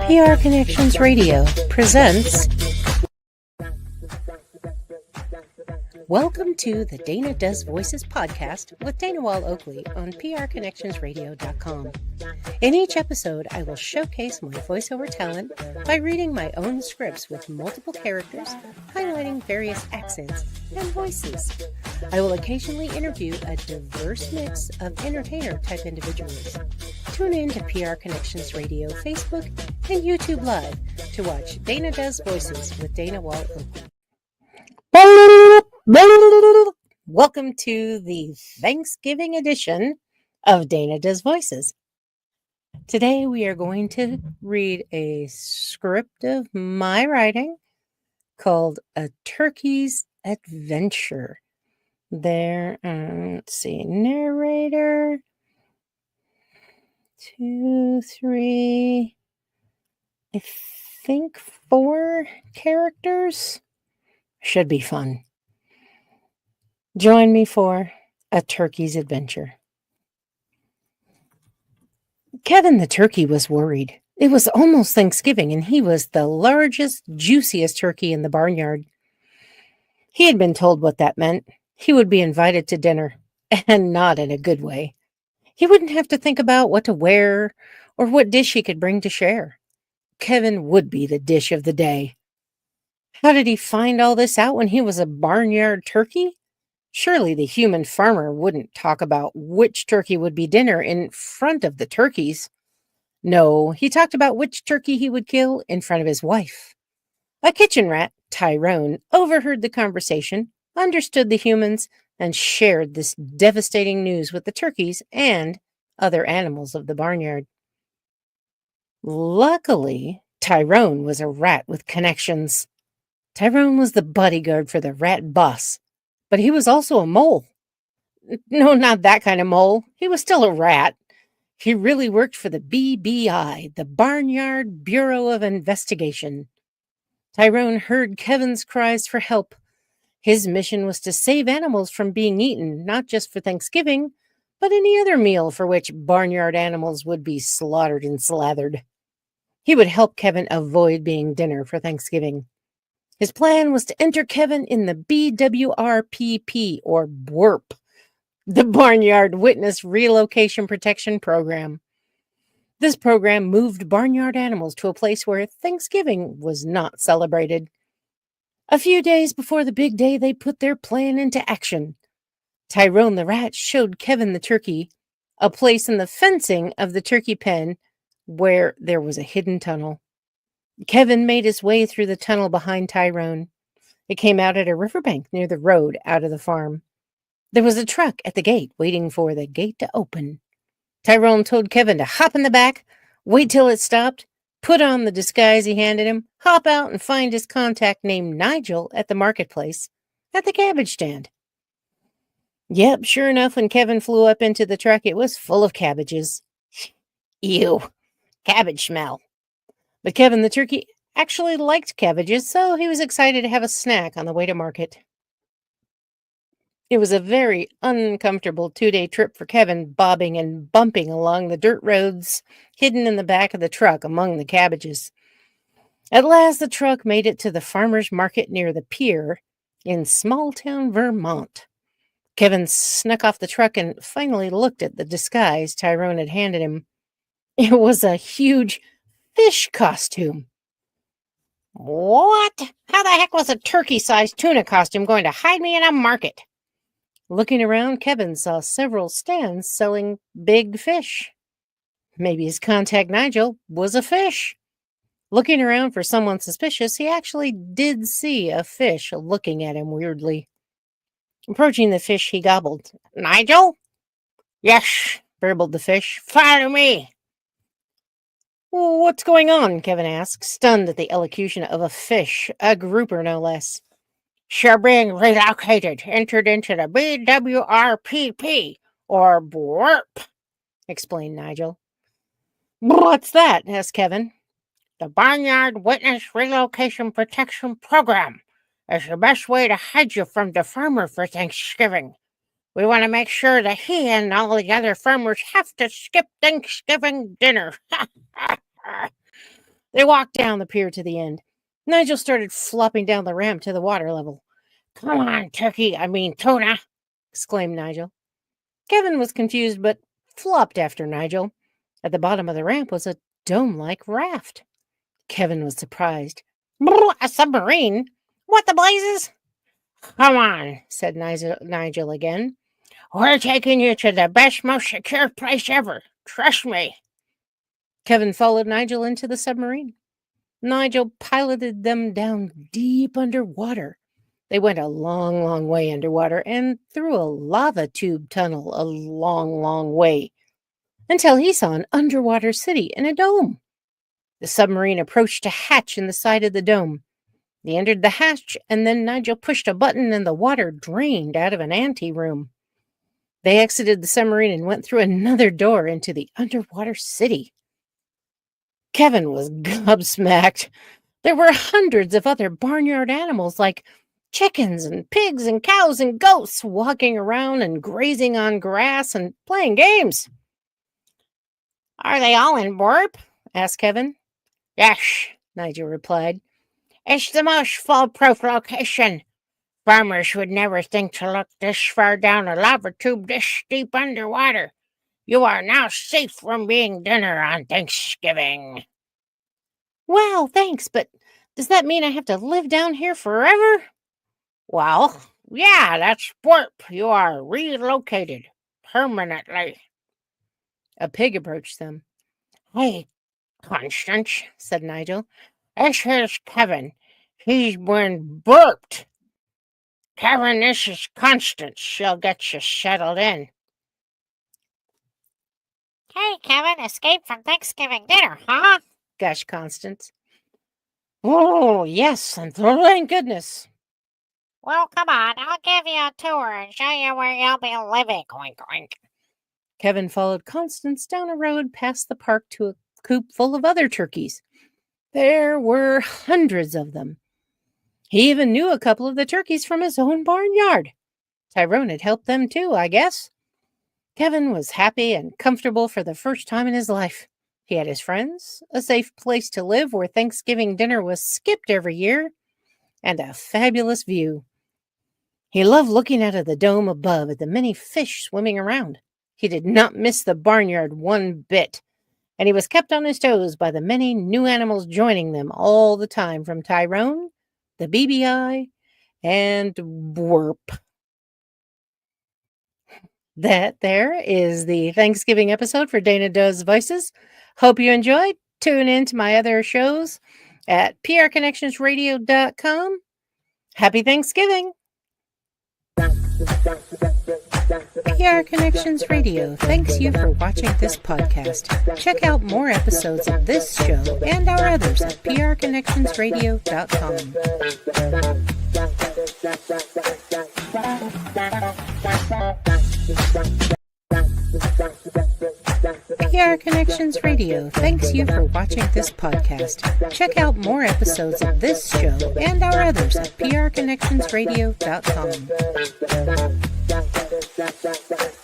PR Connections Radio presents. Welcome to the Dana Does Voices podcast with Dana Wall-Oakley on prconnectionsradio.com. In each episode, I will showcase my voiceover talent by reading my own scripts with multiple characters, highlighting various accents and voices. I will occasionally interview a diverse mix of entertainer-type individuals. Tune in to PR Connections Radio, Facebook, and YouTube Live to watch Dana Does Voices with Dana Wall-Oakley. Welcome to the Thanksgiving edition of Dana Does Voices. Today we are going to read a script of my writing called A Turkey's Adventure. Let's see, narrator, 2, 3, I think 4 characters. Should be fun. Join me for A Turkey's Adventure. Kevin the turkey was worried. It was almost Thanksgiving, and he was the largest, juiciest turkey in the barnyard. He had been told what that meant. He would be invited to dinner, and not in a good way. He wouldn't have to think about what to wear or what dish he could bring to share. Kevin would be the dish of the day. How did he find all this out when he was a barnyard turkey? Surely the human farmer wouldn't talk about which turkey would be dinner in front of the turkeys. No, he talked about which turkey he would kill in front of his wife. A kitchen rat, Tyrone, overheard the conversation, understood the humans, and shared this devastating news with the turkeys and other animals of the barnyard. Luckily, Tyrone was a rat with connections. Tyrone was the bodyguard for the rat boss, but he was also a mole. No, not that kind of mole. He was still a rat. He really worked for the BBI, the Barnyard Bureau of Investigation. Tyrone heard Kevin's cries for help. His mission was to save animals from being eaten, not just for Thanksgiving, but any other meal for which barnyard animals would be slaughtered and slathered. He would help Kevin avoid being dinner for Thanksgiving. His plan was to enter Kevin in the BWRPP, or BWRP, the Barnyard Witness Relocation Protection Program. This program moved barnyard animals to a place where Thanksgiving was not celebrated. A few days before the big day, they put their plan into action. Tyrone the rat showed Kevin the turkey a place in the fencing of the turkey pen where there was a hidden tunnel. Kevin made his way through the tunnel behind Tyrone. It came out at a riverbank near the road out of the farm. There was a truck at the gate waiting for the gate to open. Tyrone told Kevin to hop in the back, wait till it stopped, put on the disguise he handed him, hop out and find his contact named Nigel at the marketplace, at the cabbage stand. Yep, sure enough, when Kevin flew up into the truck, it was full of cabbages. Ew, cabbage smell. But Kevin the turkey actually liked cabbages, so he was excited to have a snack on the way to market. It was a very uncomfortable 2-day trip for Kevin, bobbing and bumping along the dirt roads hidden in the back of the truck among the cabbages. At last, the truck made it to the farmer's market near the pier in small-town Vermont. Kevin snuck off the truck and finally looked at the disguise Tyrone had handed him. It was a huge fish costume. What? How the heck was a turkey-sized tuna costume going to hide me in a market? Looking around, Kevin saw several stands selling big fish. Maybe his contact Nigel was a fish. Looking around for someone suspicious, he actually did see a fish looking at him weirdly. Approaching the fish, he gobbled. Nigel? Yes, burbled the fish. Follow me. What's going on? Kevin asked, stunned at the elocution of a fish, a grouper no less. You're being relocated, entered into the BWRPP, or BWRP, explained Nigel. What's that? Asked Kevin. The Barnyard Witness Relocation Protection Program is the best way to hide you from the farmer for Thanksgiving. We want to make sure that he and all the other farmers have to skip Thanksgiving dinner. They walked down the pier to the end. Nigel started flopping down the ramp to the water level. "Come on, tuna," exclaimed Nigel. Kevin was confused, but flopped after Nigel. At the bottom of the ramp was a dome-like raft. Kevin was surprised. "A submarine? What the blazes?" "Come on," said Nigel again. "We're taking you to the best, most secure place ever. Trust me." Kevin followed Nigel into the submarine. Nigel piloted them down deep underwater. They went a long, long way underwater and through a lava tube tunnel a long, long way until he saw an underwater city in a dome. The submarine approached a hatch in the side of the dome. They entered the hatch, and then Nigel pushed a button and the water drained out of an anteroom. They exited the submarine and went through another door into the underwater city. Kevin was gobsmacked. There were hundreds of other barnyard animals like chickens and pigs and cows and goats walking around and grazing on grass and playing games. "Are they all in warp?" asked Kevin. "Yes," Nigel replied. "It's the most foolproof location. Farmers would never think to look this far down a lava tube this deep underwater. You are now safe from being dinner on Thanksgiving." "Wow, thanks, but does that mean I have to live down here forever?" "Well, yeah, that's warp. You are relocated permanently." A pig approached them. "Hey, Constance," said Nigel. "This here's Kevin. He's been burped." "Kevin, this is Constance. She'll get you settled in." "Hey, Kevin, escaped from Thanksgiving dinner, huh?" gushed Constance. "Oh, yes, and thank goodness." "Well, come on. I'll give you a tour and show you where you'll be living. Oink, oink." Kevin followed Constance down a road past the park to a coop full of other turkeys. There were hundreds of them. He even knew a couple of the turkeys from his own barnyard. Tyrone had helped them too, I guess. Kevin was happy and comfortable for the first time in his life. He had his friends, a safe place to live where Thanksgiving dinner was skipped every year, and a fabulous view. He loved looking out of the dome above at the many fish swimming around. He did not miss the barnyard one bit, and he was kept on his toes by the many new animals joining them all the time, from Tyrone, the BBI, and Bwerp. That there is the Thanksgiving episode for Dana Does Voices. Hope you enjoyed. Tune in to my other shows at prconnectionsradio.com. Happy Thanksgiving! PR Connections Radio thanks you for watching this podcast. Check out more episodes of this show and our others at prconnectionsradio.com. PR Connections Radio thanks you for watching this podcast. Check out more episodes of this show and our others at prconnectionsradio.com.